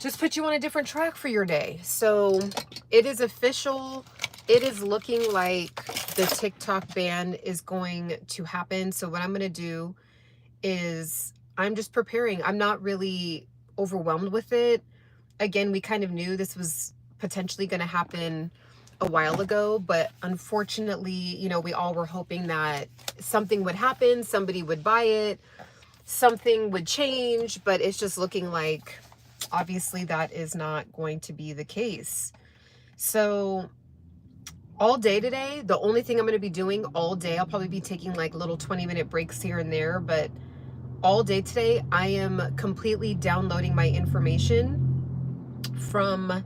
just put you on a different track for your day. So it is official. It is looking like the TikTok ban is going to happen. So what I'm going to do is I'm just preparing. I'm not really overwhelmed with it. Again, we kind of knew this was potentially going to happen a while ago, but unfortunately, you know, we all were hoping that something would happen, somebody would buy it, something would change, but it's just looking like obviously that is not going to be the case. So all day today, the only thing I'm going to be doing all day, I'll probably be taking like little 20-minute breaks here and there, but all day today, I am completely downloading my information from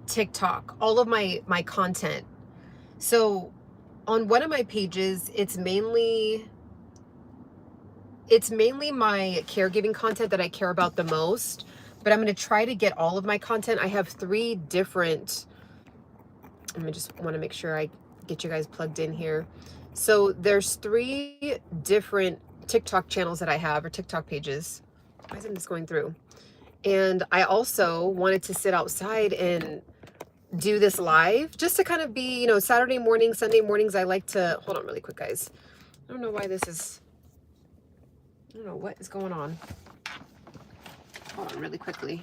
TikTok, all of my content. So on one of my pages, it's mainly my caregiving content that I care about the most, but I'm going to try to get all of my content. I have 3 different, I just want to make sure I get you guys plugged in here. So there's 3 different TikTok channels that I have, or TikTok pages. Why isn't this going through? And I also wanted to sit outside and do this live just to kind of be, you know, Saturday morning, Sunday mornings. I like to, hold on really quick, guys. I don't know why this is, I don't know what is going on. Hold on really quickly.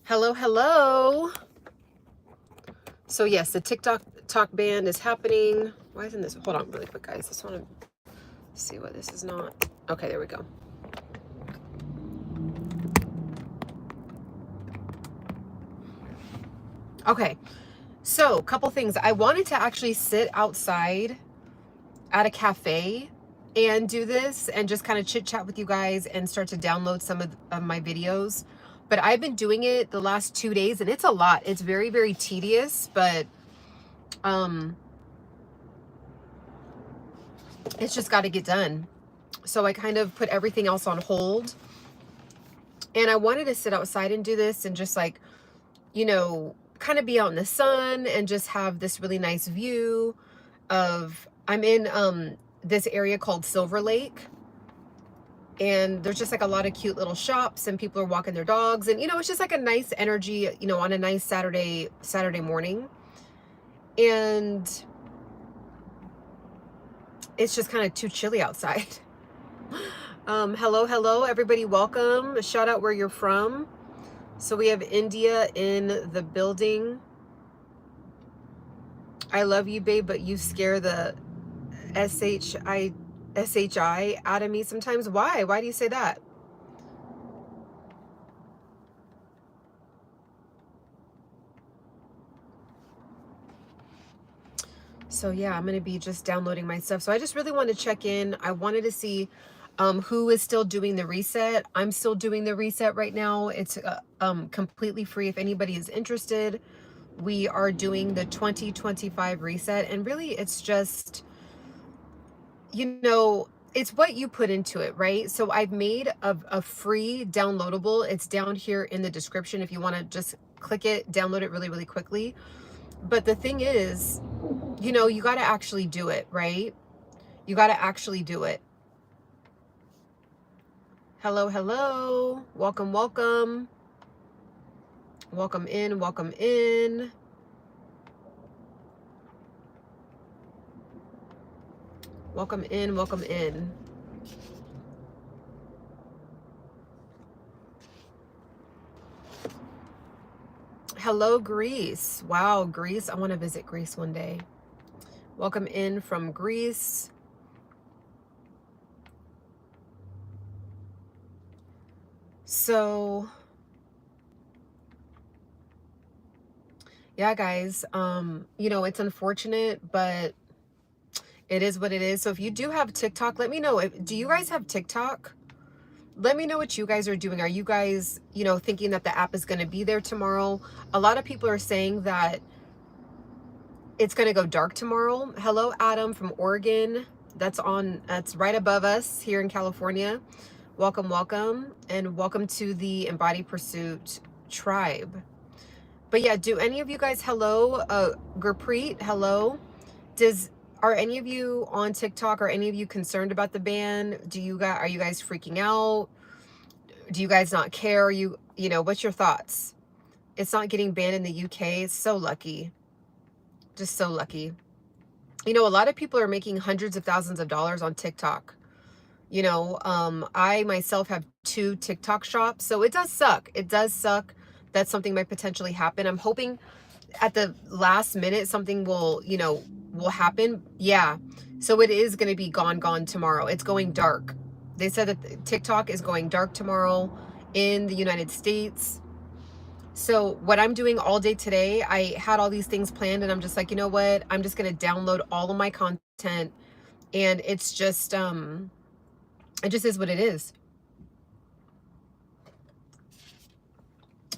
Hello, hello. So yes, the TikTok ban is happening. Why isn't this? Hold on really quick, guys. I just want to see what this is not. Okay, there we go. Okay, so a couple things. I wanted to actually sit outside at a cafe and do this and just kind of chit chat with you guys and start to download some of my videos. But I've been doing it the last 2 days and it's a lot. It's very, very tedious, but it's just got to get done. So I kind of put everything else on hold. And I wanted to sit outside and do this and just like, you know, kind of be out in the sun and just have this really nice view of, I'm in this area called Silver Lake. And there's just like a lot of cute little shops and people are walking their dogs. And, you know, it's just like a nice energy, you know, on a nice Saturday morning. And it's just kind of too chilly outside. Hello, everybody. Welcome. A shout out where you're from. So we have India in the building. I love you, babe, but you scare the SHI out of me sometimes. Why? Why do you say that? So yeah, I'm going to be just downloading my stuff. So I just really want to check in. I wanted to see who is still doing the reset. I'm still doing the reset right now. It's completely free if anybody is interested. We are doing the 2025 reset, and really it's just, you know, it's what you put into it, right? So I've made a free downloadable. It's down here in the description if you want to just click it, download it really, really quickly. But the thing is, you know, you got to actually do it, right? You got to actually do it. Hello, hello. Welcome, welcome. Welcome in, welcome in. Welcome in, welcome in. Hello, Greece. Wow, Greece. I want to visit Greece one day. Welcome in from Greece. So, yeah, guys, you know, it's unfortunate, but it is what it is. So if you do have TikTok, let me know. Do you guys have TikTok? Let me know what you guys are doing. Are you guys, you know, thinking that the app is going to be there tomorrow? A lot of people are saying that it's going to go dark tomorrow. Hello, Adam from Oregon. That's right above us here in California. Welcome, welcome. And welcome to the Embody Pursuit tribe. But yeah, do any of you guys, hello, Gurpreet, hello. Are any of you on TikTok? Are any of you concerned about the ban? Are you guys freaking out? Do you guys not care? You know, what's your thoughts? It's not getting banned in the UK. It's so lucky. Just so lucky. You know, a lot of people are making hundreds of thousands of dollars on TikTok. You know, I myself have 2 TikTok shops, so it does suck. It does suck that something might potentially happen. I'm hoping at the last minute something will, you know, will happen. Yeah. So it is going to be gone tomorrow. It's going dark. They said that TikTok is going dark tomorrow in the United States. So what I'm doing all day today, I had all these things planned and I'm just like, you know what? I'm just going to download all of my content, and it's just it just is what it is.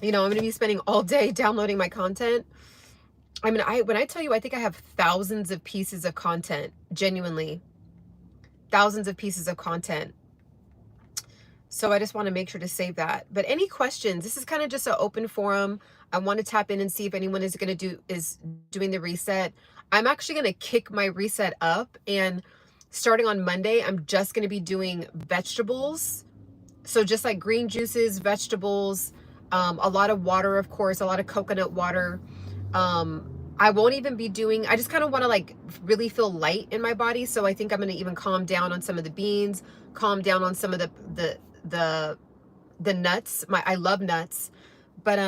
You know, I'm going to be spending all day downloading my content. I mean, when I tell you, I think I have thousands of pieces of content, genuinely. Thousands of pieces of content. So I just want to make sure to save that. But any questions? This is kind of just an open forum. I want to tap in and see if anyone is doing the reset. I'm actually going to kick my reset up, and starting on Monday, I'm just going to be doing vegetables. So just like green juices, vegetables, a lot of water, of course, a lot of coconut water. I won't even be doing, I just kind of want to like really feel light in my body. So I think I'm going to even calm down on some of the beans, calm down on some of the nuts. I love nuts, but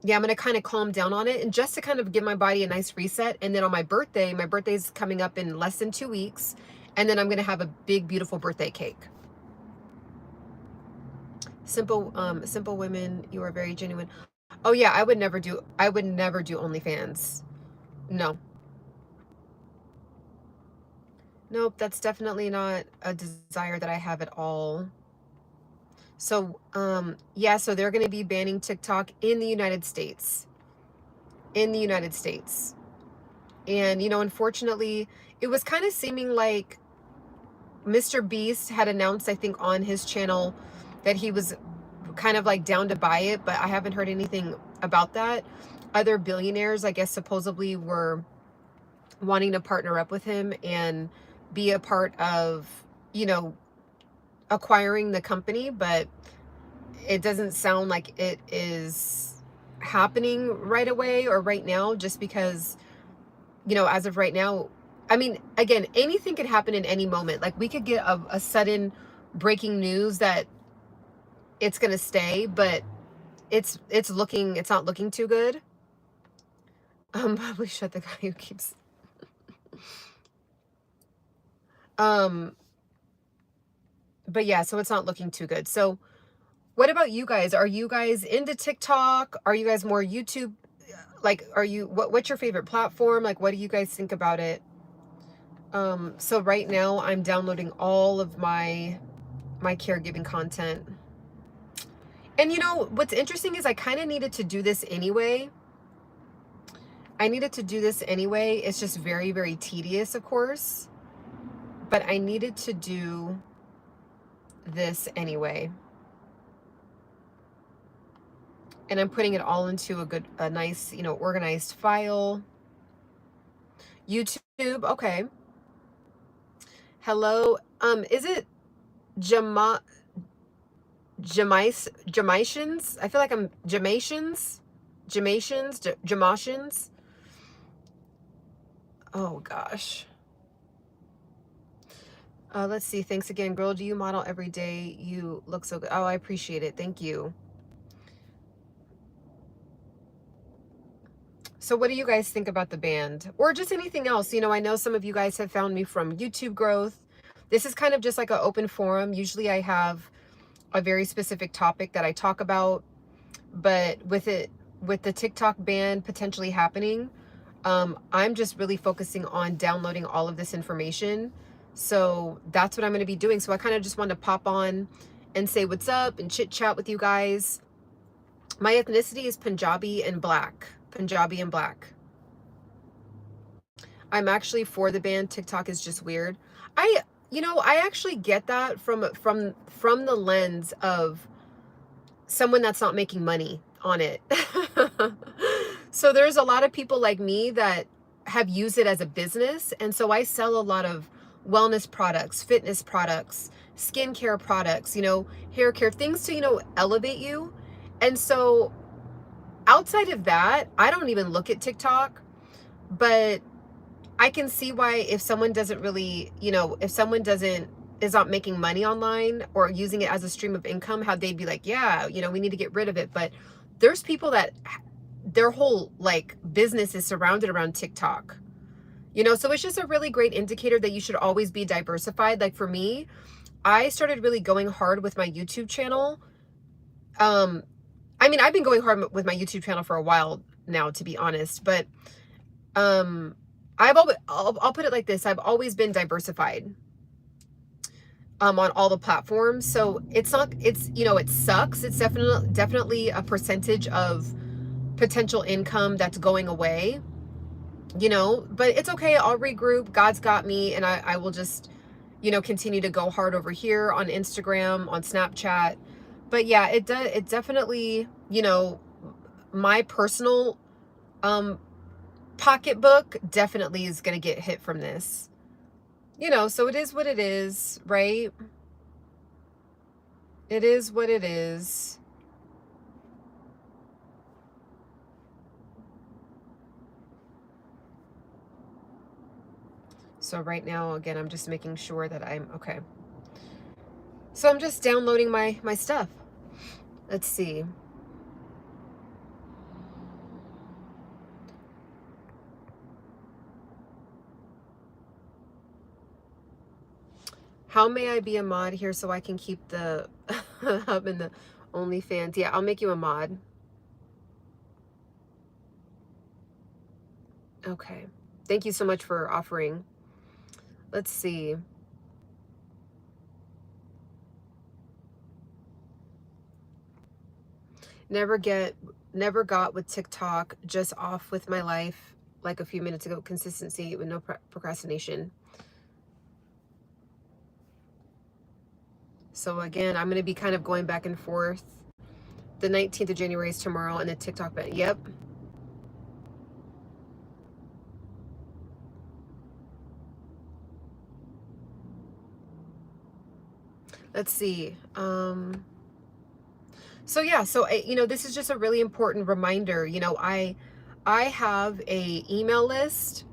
yeah, I'm going to kind of calm down on it, and just to kind of give my body a nice reset. And then on my birthday's coming up in less than 2 weeks. And then I'm going to have a big, beautiful birthday cake. Simple women, you are very genuine. Oh yeah, I would never do OnlyFans. No. Nope, that's definitely not a desire that I have at all. So, yeah, so they're going to be banning TikTok in the United States. In the United States. And, you know, unfortunately, it was kind of seeming like Mr. Beast had announced, I think, on his channel that he was kind of like down to buy it, but I haven't heard anything about that. Other billionaires, I guess, supposedly were wanting to partner up with him and be a part of, you know, acquiring the company, but it doesn't sound like it is happening right away or right now, just because, you know, as of right now, I mean, again, anything could happen in any moment. Like we could get a sudden breaking news that it's going to stay, but it's not looking too good. Probably shut the guy who keeps, but yeah, so it's not looking too good. So what about you guys? Are you guys into TikTok? Are you guys more YouTube? Like, what's your favorite platform? Like, what do you guys think about it? So right now I'm downloading all of my caregiving content. And you know, what's interesting is I kind of needed to do this anyway. It's just very, very tedious, of course. But I needed to do this anyway. And I'm putting it all into a nice, you know, organized file. YouTube, okay. Hello, is it Jamaicians? I feel like I'm Jamaicians. Oh gosh. Let's see. Thanks again, girl. Do you model every day? You look so good. Oh, I appreciate it. Thank you. So what do you guys think about the band, or just anything else? You know, I know some of you guys have found me from YouTube growth. This is kind of just like an open forum. Usually I have a very specific topic that I talk about, but with the TikTok ban potentially happening, I'm just really focusing on downloading all of this information. So that's what I'm going to be doing. So I kind of just want to pop on and say what's up and chit chat with you guys. My ethnicity is Punjabi and black. I'm actually for the ban. TikTok is just weird. You know, I actually get that from the lens of someone that's not making money on it. So there's a lot of people like me that have used it as a business. And so I sell a lot of wellness products, fitness products, skincare products, you know, hair care, things to, you know, elevate you. And so outside of that, I don't even look at TikTok, but I can see why if someone doesn't really, you know, if someone doesn't is not making money online or using it as a stream of income, how they'd be like, yeah, you know, we need to get rid of it. But there's people that their whole like business is surrounded around TikTok. You know, so it's just a really great indicator that you should always be diversified. Like for me, I started really going hard with my YouTube channel. I mean, I've been going hard with my YouTube channel for a while now, to be honest, but I've always, I'll put it like this. I've always been diversified on all the platforms. So it's not, it's, you know, it sucks. It's definitely a percentage of potential income that's going away, you know, but it's okay. I'll regroup. God's got me. And I will just, you know, continue to go hard over here on Instagram, on Snapchat. But yeah, it definitely, you know, my personal pocketbook definitely is going to get hit from this. You know, so it is what it is, right? It is what it is. So right now, again, I'm just making sure that I'm okay. So I'm just downloading my stuff. Let's see. How may I be a mod here so I can keep the hub and the OnlyFans? Yeah, I'll make you a mod. Okay. Thank you so much for offering. Let's see. Never got with TikTok, just off with my life like a few minutes ago. Consistency with no procrastination. So again, I'm going to be kind of going back and forth. The 19th of January is tomorrow, and the TikTok ban. Yep. Let's see. So yeah, so you know, this is just a really important reminder. You know, I have a email list.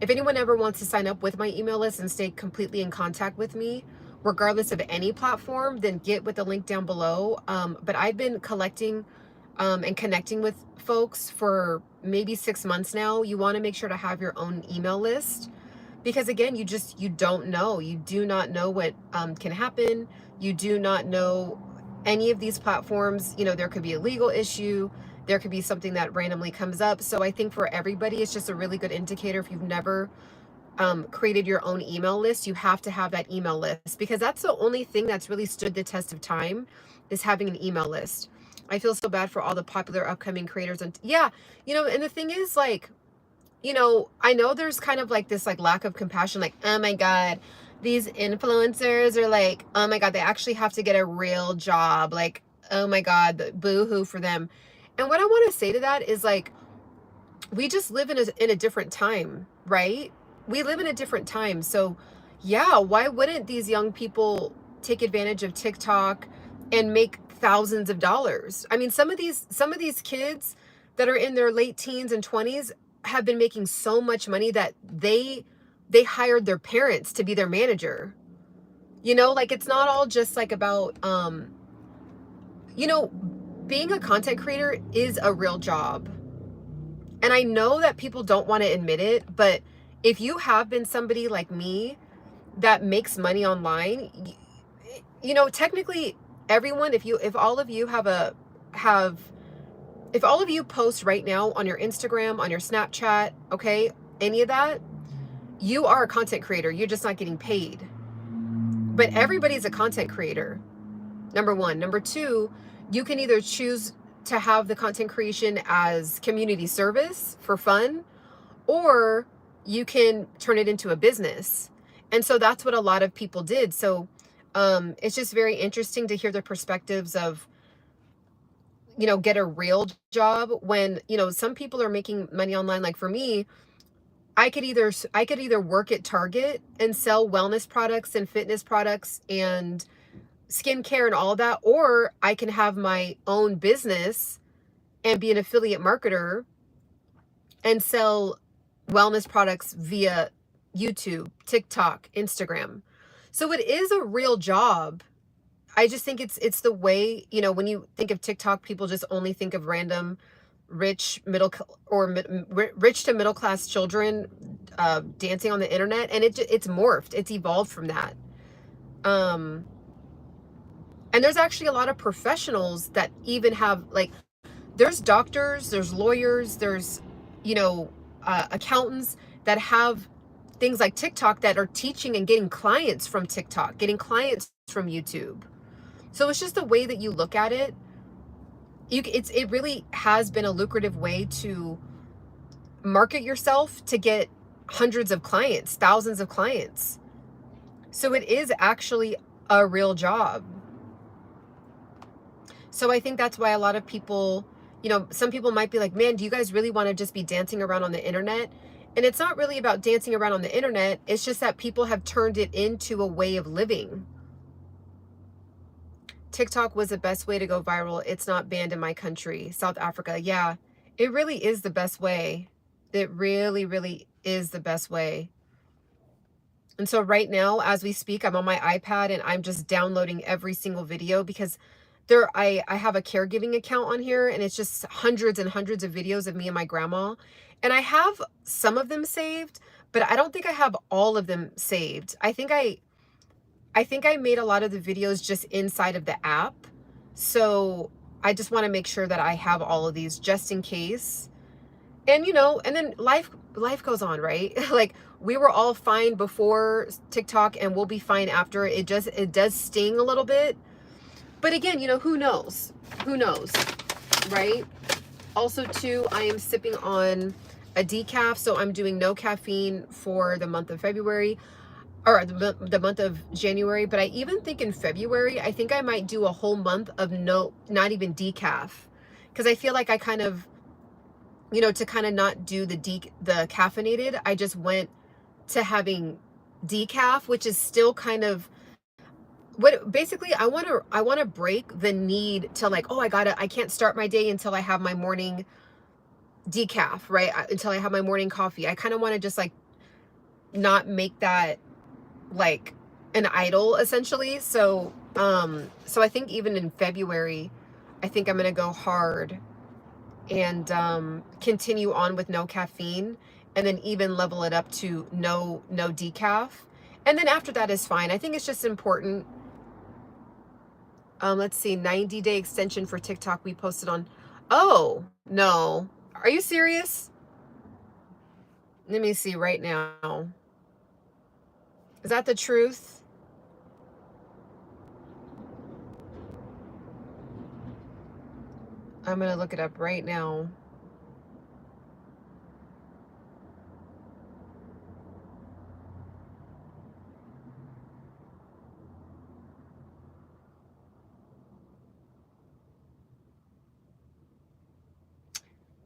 If anyone ever wants to sign up with my email list and stay completely in contact with me, regardless of any platform, then get with the link down below. But I've been collecting and connecting with folks for maybe 6 months now. You want to make sure to have your own email list because again, you don't know. You do not know what can happen. You do not know any of these platforms. You know, there could be a legal issue. There could be something that randomly comes up. So I think for everybody, it's just a really good indicator. If you've never created your own email list, you have to have that email list because that's the only thing that's really stood the test of time is having an email list. I feel so bad for all the popular upcoming creators. And yeah, you know, and the thing is like, you know, I know there's kind of like this like lack of compassion, like, oh my God, these influencers are like, oh my God, they actually have to get a real job. Like, oh my God, boo-hoo for them. And what I want to say to that is like, we just live in a different time, right? We live in a different time. So yeah, why wouldn't these young people take advantage of TikTok and make thousands of dollars? I mean, some of these kids that are in their late teens and 20s have been making so much money that they hired their parents to be their manager. You know, like it's not all just like about you know, being a content creator is a real job. And I know that people don't want to admit it, but if you have been somebody like me that makes money online, you know, technically everyone, if all of you if all of you post right now on your Instagram, on your Snapchat, okay, any of that, you are a content creator. You're just not getting paid. But everybody's a content creator. Number one. Number two, you can either choose to have the content creation as community service for fun, or you can turn it into a business. And so that's what a lot of people did. So it's just very interesting to hear the perspectives of, you know, get a real job when, you know, some people are making money online. Like for me, I could either work at Target and sell wellness products and fitness products and skincare and all of that, or I can have my own business and be an affiliate marketer and sell wellness products via YouTube, TikTok, Instagram. So it is a real job. I just think it's the way, you know, when you think of TikTok, people just only think of random rich rich to middle class children dancing on the internet, and it's morphed, it's evolved from that. Um, and there's actually a lot of professionals that even have, like, there's doctors, there's lawyers, there's, you know, accountants that have things like TikTok that are teaching and getting clients from TikTok, getting clients from YouTube. So it's just the way that you look at it. It really has been a lucrative way to market yourself to get hundreds of clients, thousands of clients. So it is actually a real job. So I think that's why a lot of people, you know, some people might be like, man, do you guys really want to just be dancing around on the internet? And it's not really about dancing around on the internet. It's just that people have turned it into a way of living. TikTok was the best way to go viral. It's not banned in my country, South Africa. Yeah, it really is the best way. It really, really is the best way. And so right now, as we speak, I'm on my iPad and I'm just downloading every single video because I have a caregiving account on here, and it's just hundreds and hundreds of videos of me and my grandma. And I have some of them saved, but I don't think I have all of them saved. I think I made a lot of the videos just inside of the app. So I just want to make sure that I have all of these just in case. And, you know, and then life goes on, right? Like, we were all fine before TikTok and we'll be fine after. It does sting a little bit. But again, you know, who knows? Who knows, right? Also, too, I am sipping on a decaf. So I'm doing no caffeine for the month of February, or the month of January. But I even think in February, I think I might do a whole month of not even decaf. Because I feel like I kind of, you know, to kind of not do the caffeinated, I just went to having decaf, which is still kind of what basically I want to break the need to, like, oh, I can't start my day until I have my morning decaf, right? Until I have my morning coffee. I kind of want to just, like, not make that like an idol, essentially. So so I think even in February, I think I'm going to go hard and continue on with no caffeine, and then even level it up to no decaf. And then after that is fine. I think it's just important. Let's see, 90-day extension for TikTok we posted on. Oh, no. Are you serious? Let me see right now. Is that the truth? I'm going to look it up right now.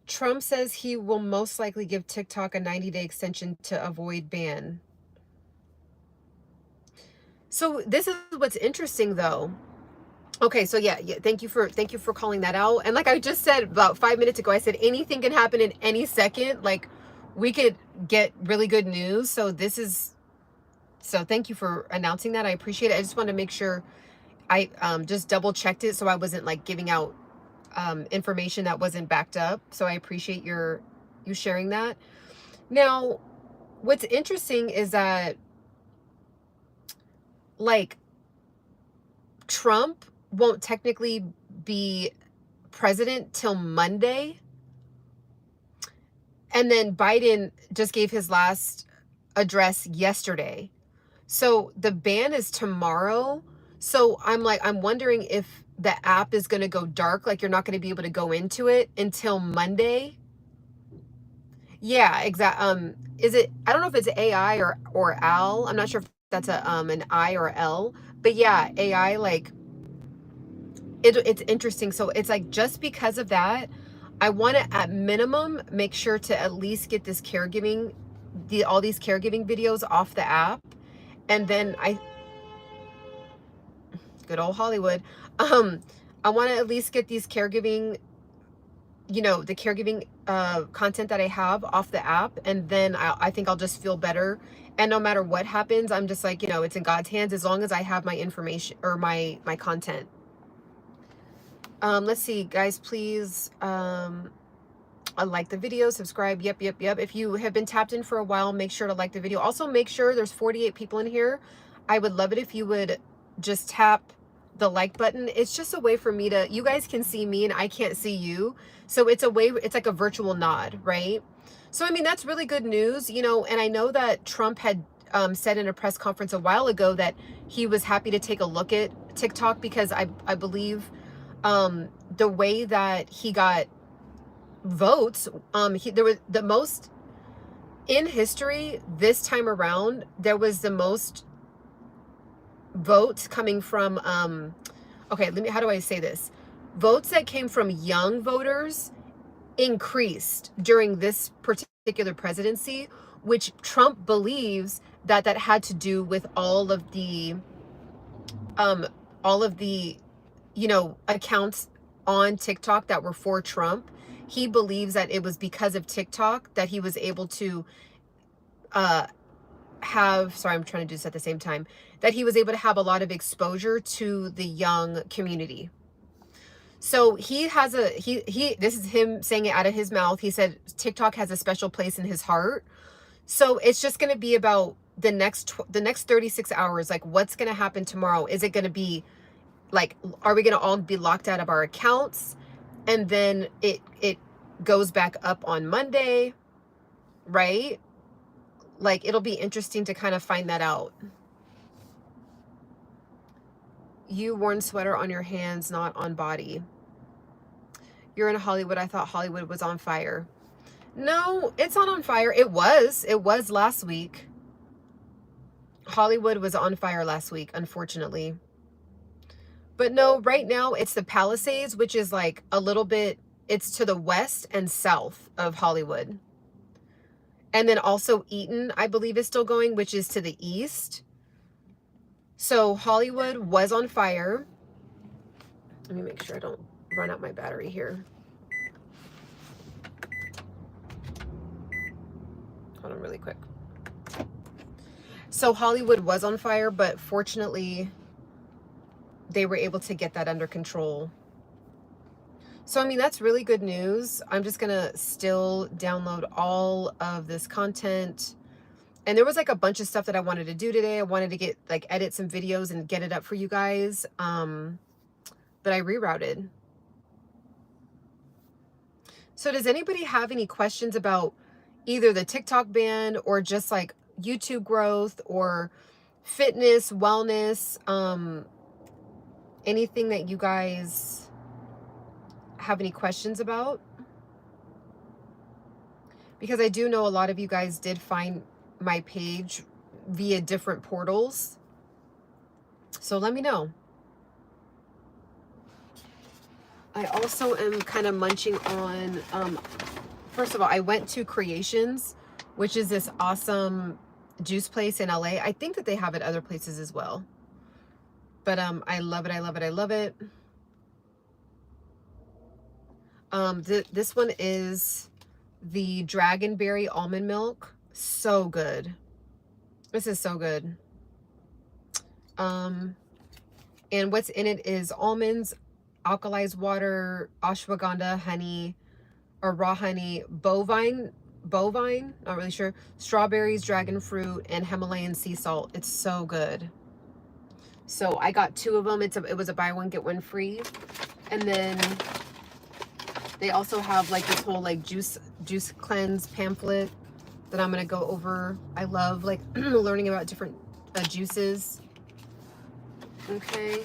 Trump says he will most likely give TikTok a 90-day extension to avoid ban. So this is what's interesting, though. Okay, so yeah, thank you for calling that out. And like I just said about 5 minutes ago, I said anything can happen in any second. Like, we could get really good news. So thank you for announcing that. I appreciate it. I just want to make sure I just double checked it, so I wasn't, like, giving out information that wasn't backed up. So I appreciate you sharing that. Now, what's interesting is that, like, Trump won't technically be president till Monday. And then Biden just gave his last address yesterday. So the ban is tomorrow. So I'm wondering if the app is going to go dark, like you're not going to be able to go into it until Monday. Yeah, exactly. I don't know if it's AI or Al. I'm not sure if that's an I or L. But yeah, AI, like, it's interesting. So it's like, just because of that, I want to at minimum make sure to at least get this caregiving all these caregiving videos off the app. And then good old Hollywood. I want to at least get these caregiving, you know, the caregiving content that I have off the app. And then I think I'll just feel better. And no matter what happens, I'm just like, you know, it's in God's hands as long as I have my information or my content. Let's see, guys, please like the video, subscribe. Yep. If you have been tapped in for a while, make sure to like the video. Also, make sure there's 48 people in here. I would love it if you would just tap the like button. It's just a way for me to, you guys can see me and I can't see you. So it's a way, it's like a virtual nod, right? So, I mean, that's really good news, you know, and I know that Trump had said in a press conference a while ago that he was happy to take a look at TikTok because I believe the way that he got votes, there was the most in history this time around. There was the most votes coming from okay, how do I say this? Votes that came from young voters increased during this particular presidency, which Trump believes that had to do with all of the you know, accounts on TikTok that were for Trump. He believes that it was because of TikTok that he was able to sorry, I'm trying to do this at the same time, that he was able to have a lot of exposure to the young community. So he has this is him saying it out of his mouth. He said TikTok has a special place in his heart. So it's just going to be about the next 36 hours. Like, what's going to happen tomorrow? Is it going to be like, are we going to all be locked out of our accounts? And then it goes back up on Monday, right? Like, it'll be interesting to kind of find that out. You worn sweater on your hands, not on body. You're in Hollywood. I thought Hollywood was on fire. No, it's not on fire. It was last week. Hollywood was on fire last week, unfortunately. But no, right now it's the Palisades, which is like a little bit, it's to the west and south of Hollywood. And then also Eaton, I believe, is still going, which is to the east. So Hollywood was on fire. Let me make sure I don't run out my battery here. Hold on really quick. So Hollywood was on fire, but fortunately they were able to get that under control. So, I mean, that's really good news. I'm just going to still download all of this content. And there was like a bunch of stuff that I wanted to do today. I wanted to get like edit some videos and get it up for you guys. But I rerouted. So does anybody have any questions about either the TikTok ban or just like YouTube growth or fitness, wellness, anything that you guys have any questions about? Because I do know a lot of you guys did find my page via different portals. So let me know. I also am kind of munching on, first of all, I went to Creations, which is this awesome juice place in LA. I think that they have it other places as well. But I love it, I love it, I love it. This one is the Dragonberry almond milk. So good. This is so good. And what's in it is almonds, alkalized water, ashwagandha, honey, or raw honey, bovine, not really sure, strawberries, dragon fruit, and Himalayan sea salt. It's so good. So I got 2 of them. It was a buy one get one free. And then they also have like this whole like juice cleanse pamphlet that I'm gonna go over. I love like learning about different juices. Okay,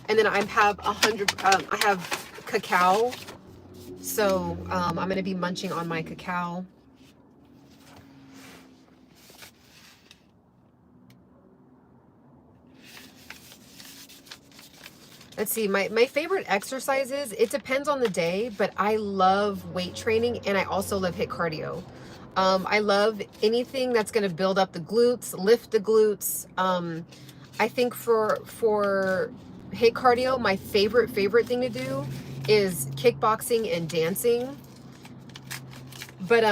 and then I have I have cacao, so I'm gonna be munching on my cacao. Let's see, my favorite exercises, it depends on the day, but I love weight training and I also love HIIT cardio. I love anything that's going to build up the glutes, lift the glutes. I think for HIIT cardio, my favorite thing to do is kickboxing and dancing. But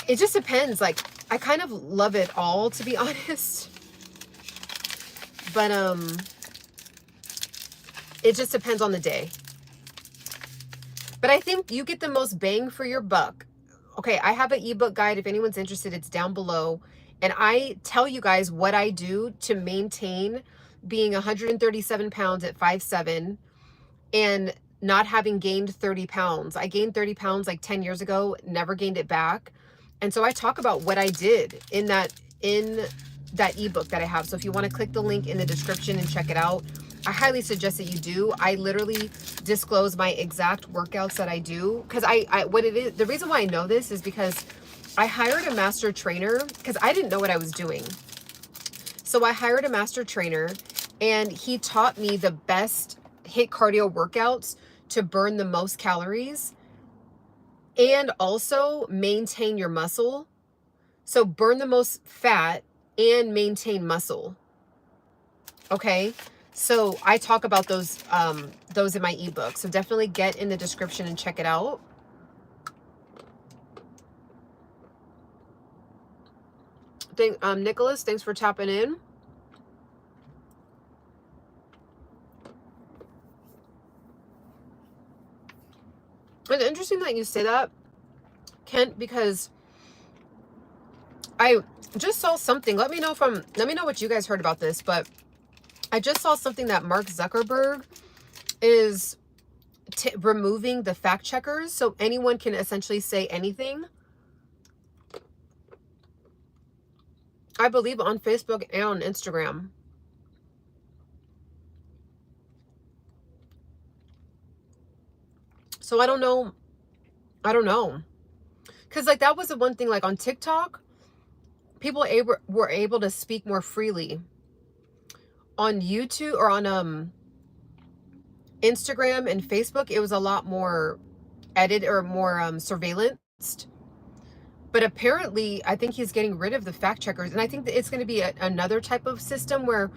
it just depends. Like, I kind of love it all, to be honest. But it just depends on the day. But I think you get the most bang for your buck. Okay, I have an ebook guide. If anyone's interested, it's down below. And I tell you guys what I do to maintain being 137 pounds at 5'7" and not having gained 30 pounds. I gained 30 pounds like 10 years ago, never gained it back. And so I talk about what I did in that ebook that I have. So if you want to click the link in the description and check it out, I highly suggest that you do. I literally disclose my exact workouts that I do, because what it is, the reason why I know this is because I hired a master trainer because I didn't know what I was doing. So I hired a master trainer and he taught me the best HIIT cardio workouts to burn the most calories and also maintain your muscle. So burn the most fat and maintain muscle. Okay. So I talk about those in my ebook. So definitely get in the description and check it out. Nicholas, thanks for tapping in. It's interesting that you say that, Kent, because I just saw something. Let me know what you guys heard about this, but I just saw something that Mark Zuckerberg is removing the fact checkers, so anyone can essentially say anything. I believe on Facebook and on Instagram. So I don't know. Because like that was the one thing, like on TikTok, people were able to speak more freely. On YouTube or on Instagram and Facebook, it was a lot more edited or more surveillanced. But apparently, I think he's getting rid of the fact checkers. And I think that it's going to be another type of system where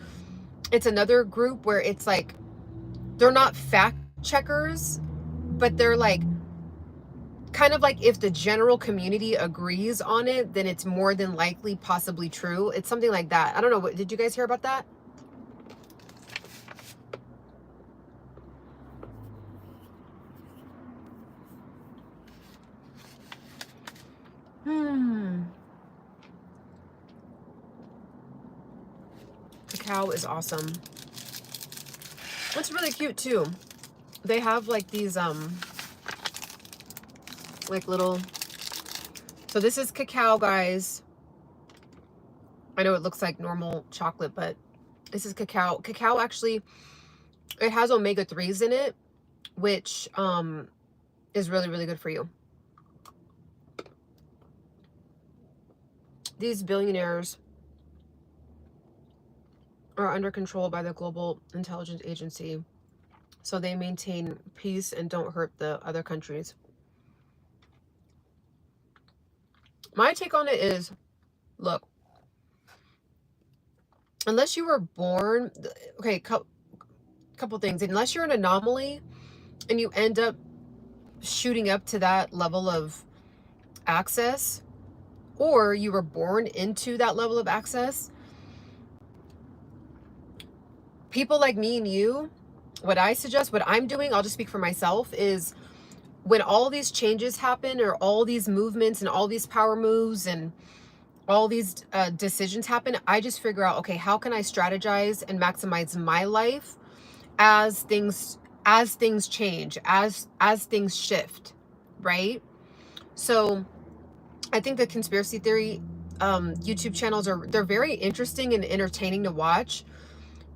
it's another group where it's like, they're not fact checkers, but they're like, kind of like if the general community agrees on it, then it's more than likely possibly true. It's something like that. I don't know. Did you guys hear about that? Cacao is awesome. It's really cute too. They have like these like little, so this is cacao, guys. I know it looks like normal chocolate, but this is cacao. Cacao actually, it has omega-3s in it, which is really, really good for you. These billionaires are under control by the Global Intelligence Agency, so they maintain peace and don't hurt the other countries. My take on it is, look, unless you were born, okay, couple things. Unless you're an anomaly and you end up shooting up to that level of access, or you were born into that level of access, people like me and you, what I suggest, what I'm doing, I'll just speak for myself, is when all these changes happen or all these movements and all these power moves and all these decisions happen, I just figure out, okay, how can I strategize and maximize my life as things change, as things shift, right? So I think the conspiracy theory YouTube channels they're very interesting and entertaining to watch.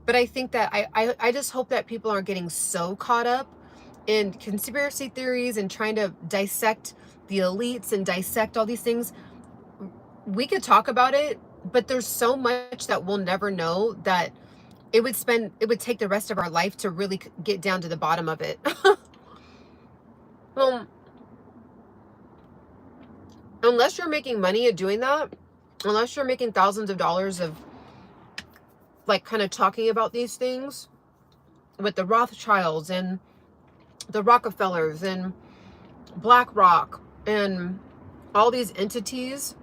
But I think that I just hope that people aren't getting so caught up in conspiracy theories and trying to dissect the elites and dissect all these things. We could talk about it, but there's so much that we'll never know that it would take the rest of our life to really get down to the bottom of it. unless you're making money at doing that, unless you're making thousands of dollars of like kind of talking about these things with the Rothschilds and the Rockefellers and BlackRock and all these entities,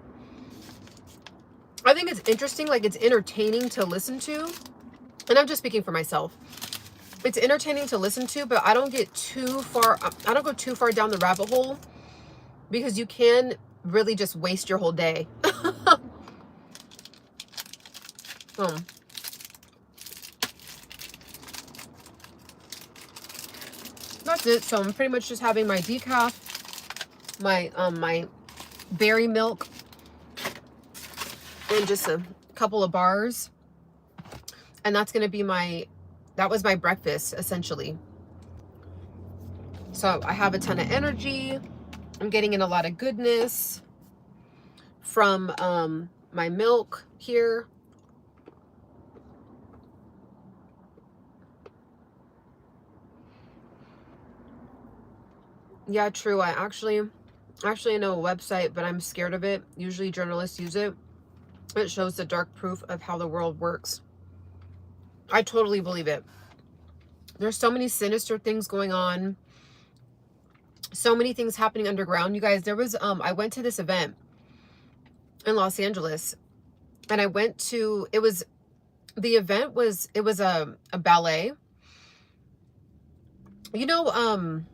I think it's interesting, like it's entertaining to listen to. And I'm just speaking for myself. It's entertaining to listen to, but I don't get too far, I don't go too far down the rabbit hole, because you can really just waste your whole day. That's it. So I'm pretty much just having my decaf, my berry milk, and just a couple of bars. And that's going to be that was my breakfast, essentially. So I have a ton of energy. I'm getting in a lot of goodness from my milk here. Yeah, true. I actually know a website, but I'm scared of it. Usually journalists use it. It shows the dark proof of how the world works. I totally believe it. There's so many sinister things going on. So many things happening underground. You guys, there was, I went to this event in Los Angeles, and I went to, it was a ballet. You know,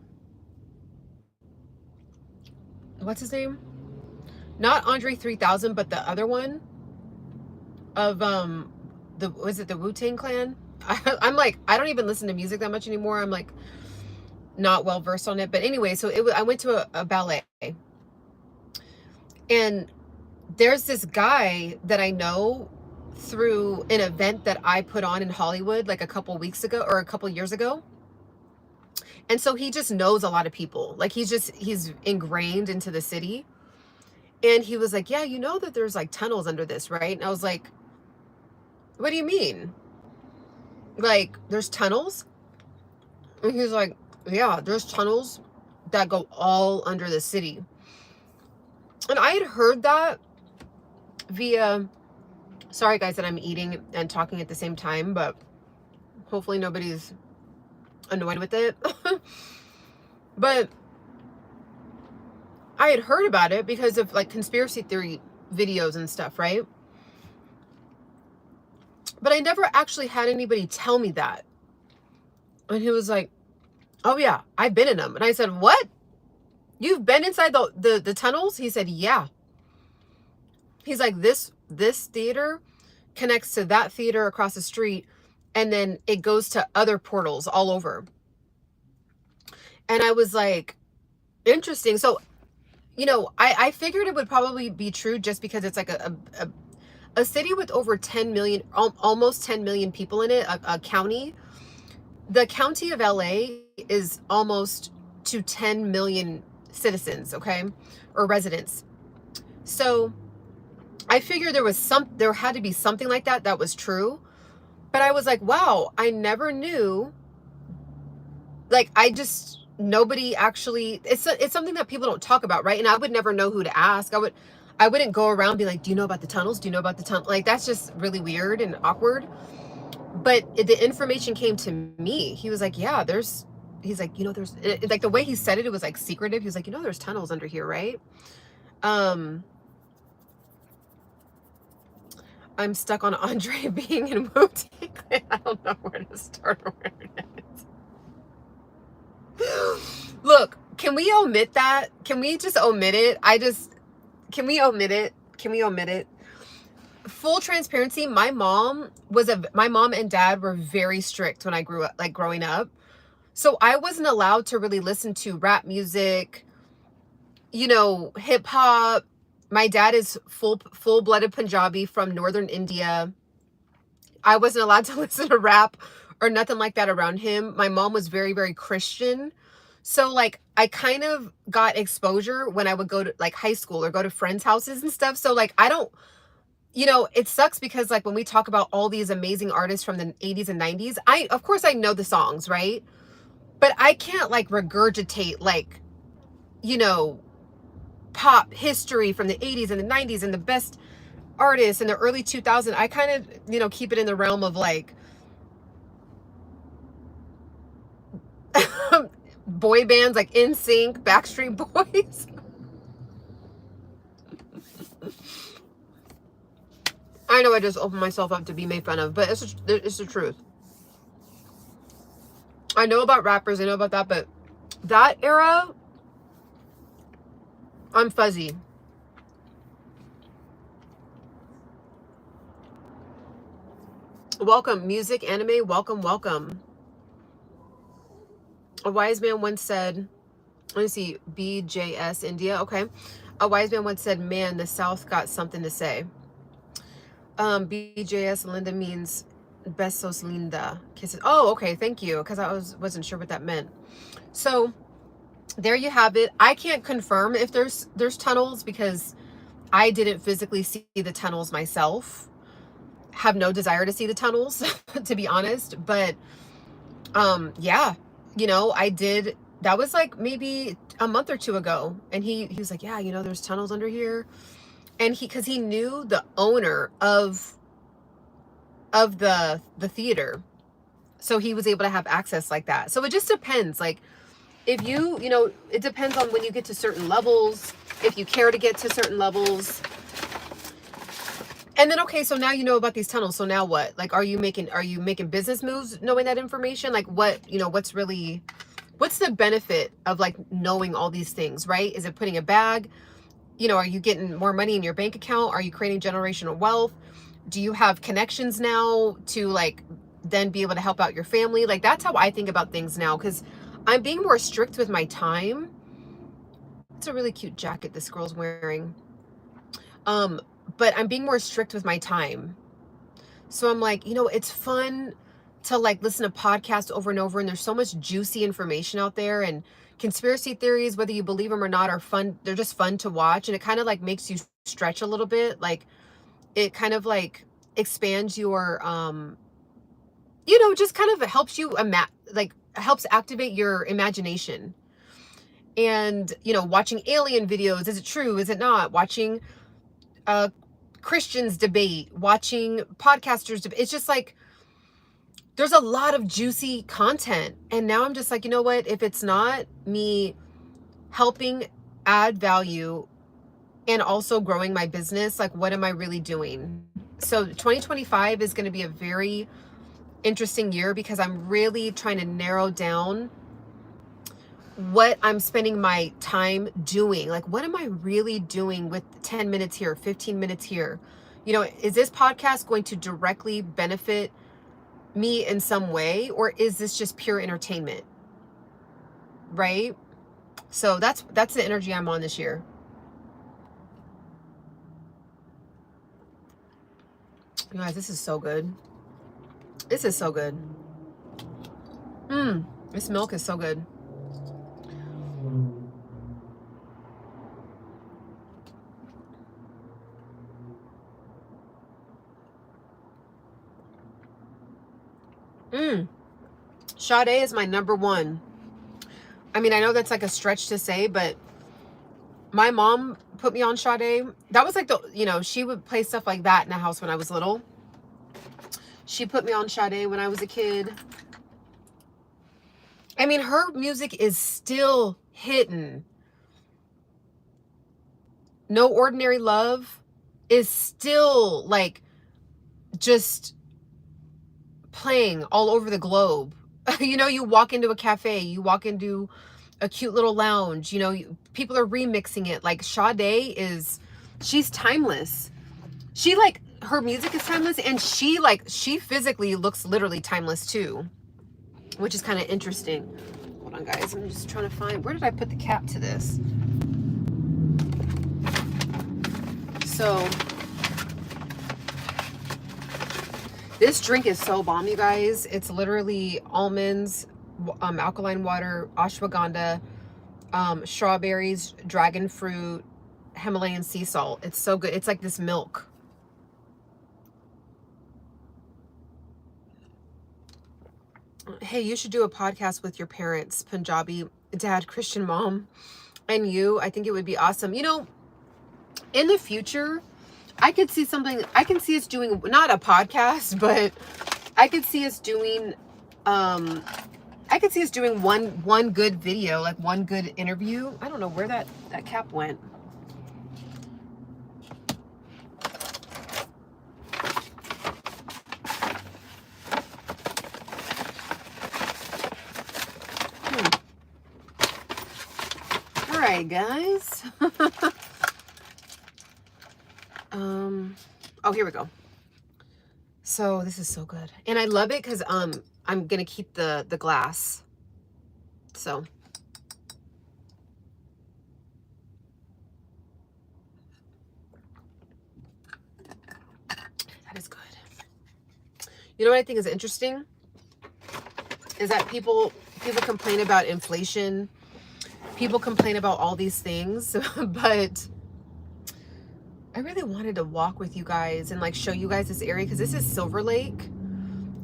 what's his name? Not Andre 3000, but the other one of, was it the Wu-Tang Clan? I'm like, I don't even listen to music that much anymore. I'm like not well versed on it. But anyway, so I went to a ballet, and there's this guy that I know through an event that I put on in Hollywood like a couple weeks ago or a couple years ago. And so he just knows a lot of people. Like he's ingrained into the city. And he was like, yeah, you know that there's like tunnels under this, right? And I was like, what do you mean? Like, there's tunnels? And he was like, yeah, there's tunnels that go all under the city. And I had heard that via, sorry guys that I'm eating and talking at the same time, but hopefully nobody's annoyed with it. But I had heard about it because of like conspiracy theory videos and stuff, right? But I never actually had anybody tell me that. And he was like, oh yeah, I've been in them. And I said, what? You've been inside the tunnels? He said, yeah. He's like, this theater connects to that theater across the street, and then it goes to other portals all over. And I was like, interesting. So, you know, I figured it would probably be true just because it's like a city with over 10 million, almost 10 million people in it, a county. The county of LA is almost to 10 million citizens, okay, or residents. So I figured there had to be something like that was true. But I was like, wow, I never knew. Like, nobody actually, it's something that people don't talk about, right? And I would never know who to ask. I wouldn't go around and be like, do you know about the tunnels? Do you know about the tunnel? Like, that's just really weird and awkward. But the information came to me. He was like, yeah, he's like, you know, there's, like the way he said it, it was like secretive. He was like, you know, there's tunnels under here, right? I'm stuck on Andre being in Wu-Tang. I don't know where to start or where to end. Look, can we omit that? Can we just omit it? Can we omit it? Can we omit it? Full transparency, my mom and dad were very strict when I grew up, like growing up. So I wasn't allowed to really listen to rap music, you know, hip hop. My dad is full-blooded Punjabi from northern India. I wasn't allowed to listen to rap or nothing like that around him. My mom was very, very Christian. So like I kind of got exposure when I would go to like high school or go to friends' houses and stuff. So like I don't, you know, it sucks because like when we talk about all these amazing artists from the 80s and 90s, of course I know the songs, right? But I can't like regurgitate like, you know, pop history from the 80s and the 90s and the best artists in the early 2000s. I kind of, you know, keep it in the realm of like boy bands like NSYNC, Backstreet Boys. I know I just opened myself up to be made fun of, but it's the truth. I know about rappers, I know about that, but that era, I'm fuzzy. Welcome, music, anime, welcome, welcome. A wise man once said, let me see, BJS India, okay. A wise man once said, man, the South got something to say. BJS Linda means besos linda, kisses. Oh, okay, thank you, because I wasn't sure what that meant. So there you have it. I can't confirm if there's tunnels because I didn't physically see the tunnels myself. Have no desire to see the tunnels, to be honest. But yeah, you know, I did. That was like maybe a month or two ago, and he was like, yeah, you know, there's tunnels under here, and because he knew the owner of the theater, so he was able to have access like that. So it just depends, like if you know, it depends on when you get to certain levels, if you care to get to certain levels. And then, okay, so now you know about these tunnels. So now what? Like, are you making business moves knowing that information? Like what, you know, what's the benefit of like knowing all these things, right? Is it putting a bag? You know, are you getting more money in your bank account? Are you creating generational wealth? Do you have connections now to like then be able to help out your family? Like that's how I think about things now, because I'm being more strict with my time. It's a really cute jacket this girl's wearing. But I'm being more strict with my time. So I'm like, you know, it's fun to like listen to podcasts over and over, and there's so much juicy information out there, and conspiracy theories, whether you believe them or not, are fun. They're just fun to watch, and it kind of like makes you stretch a little bit. Like it kind of like expands your you know, just kind of helps you helps activate your imagination. And you know, watching alien videos, is it true, is it not? Watching Christians debate, watching podcasters debate. It's just like there's a lot of juicy content. And now I'm just like, you know what? If it's not me helping add value and also growing my business, like what am I really doing? So 2025 is going to be a very interesting year because I'm really trying to narrow down what I'm spending my time doing. Like, what am I really doing with 10 minutes here, 15 minutes here? You know, is this podcast going to directly benefit me in some way, or is this just pure entertainment? Right? So that's the energy I'm on this year. You guys, this is so good. This is so good. This milk is so good. Sade is my number one. I mean, I know that's like a stretch to say, but my mom put me on Sade. That was like you know, she would play stuff like that in the house when I was little. She put me on Sade when I was a kid. I mean, her music is still hitting. No Ordinary Love is still like just playing all over the globe. You know, you walk into a cafe, you walk into a cute little lounge, you know, people are remixing it. Like Sade she's timeless. She like, her music is timeless, and she physically looks literally timeless too, which is kind of interesting. Hold on guys, I'm just trying to find, where did I put the cap to this? So this drink is so bomb, you guys. It's literally almonds, alkaline water, ashwagandha, strawberries, dragon fruit, Himalayan sea salt. It's so good. It's like this milk. Hey, you should do a podcast with your parents. Punjabi dad, Christian mom. and you, I think it would be awesome. You know, in the future, I could see something, I can see us doing, not a podcast, but I could see us doing, I could see us doing one good video, like one good interview. I don't know where that cap went. All right, guys. Oh, here we go. So this is so good. And I love it because I'm gonna keep the glass. So that is good. You know what I think is interesting is that people complain about inflation. People complain about all these things, but I really wanted to walk with you guys and like show you guys this area because this is Silver Lake.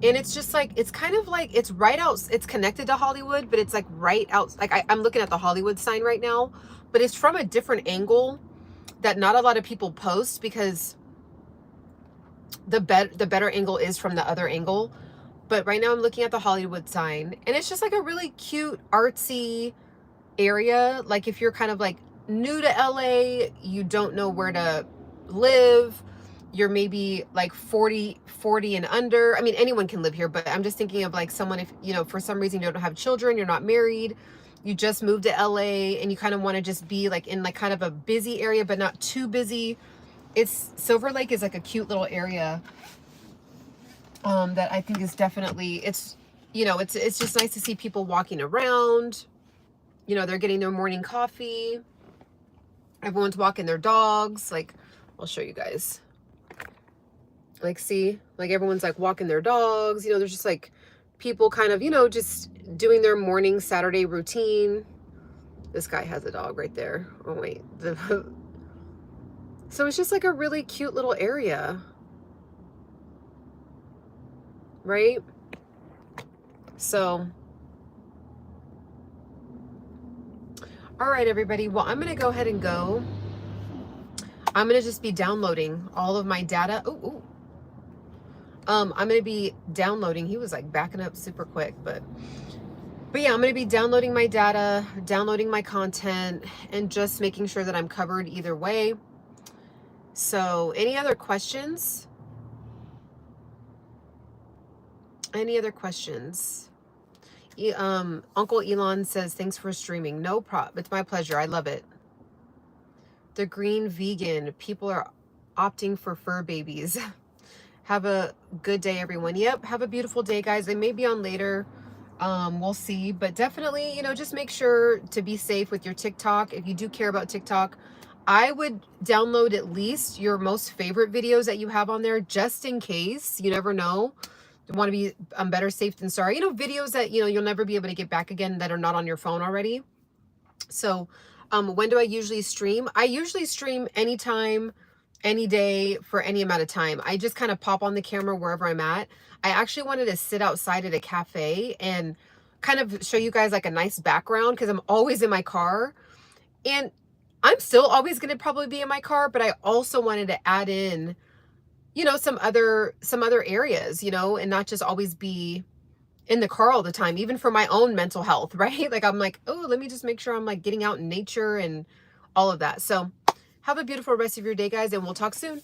And it's just like, it's kind of like, it's right out, it's connected to Hollywood, but it's like right out, like I'm looking at the Hollywood sign right now, but it's from a different angle that not a lot of people post because the better angle is from the other angle. But right now I'm looking at the Hollywood sign and it's just like a really cute artsy area. Like if you're kind of like new to LA, you don't know where to live, you're maybe like 40 and under. I mean, anyone can live here, but I'm just thinking of like someone, if you know, for some reason you don't have children, you're not married, you just moved to LA and you kind of want to just be like in like kind of a busy area, but not too busy. It's Silver Lake is like a cute little area that I think is definitely, it's, you know, it's just nice to see people walking around. You know, they're getting their morning coffee. Everyone's walking their dogs. Like, I'll show you guys. Like, see, like everyone's like walking their dogs. You know, there's just like people kind of, you know, just doing their morning Saturday routine. This guy has a dog right there. Oh, wait. So it's just like a really cute little area. Right? So, all right, everybody. Well, I'm going to go ahead and go. I'm going to just be downloading all of my data. Ooh. I'm going to be downloading. He was like backing up super quick, but yeah, I'm going to be downloading my data, downloading my content, and just making sure that I'm covered either way. So any other questions? Any other questions? Uncle Elon says, thanks for streaming. No problem. It's my pleasure. I love it. The green vegan. People are opting for fur babies. Have a good day, everyone. Yep. Have a beautiful day, guys. I may be on later. We'll see. But definitely, you know, just make sure to be safe with your TikTok. If you do care about TikTok, I would download at least your most favorite videos that you have on there just in case. You never know. Want to be better safe than sorry. You know, videos that, you know, you'll never be able to get back again that are not on your phone already. So when do I usually stream? I usually stream anytime, any day, for any amount of time. I just kind of pop on the camera wherever I'm at. I actually wanted to sit outside at a cafe and kind of show you guys like a nice background because I'm always in my car. And I'm still always going to probably be in my car, but I also wanted to add in, you know, some other areas, you know, and not just always be in the car all the time, even for my own mental health, right? Like I'm like, oh, let me just make sure I'm like getting out in nature and all of that. So have a beautiful rest of your day, guys, and we'll talk soon.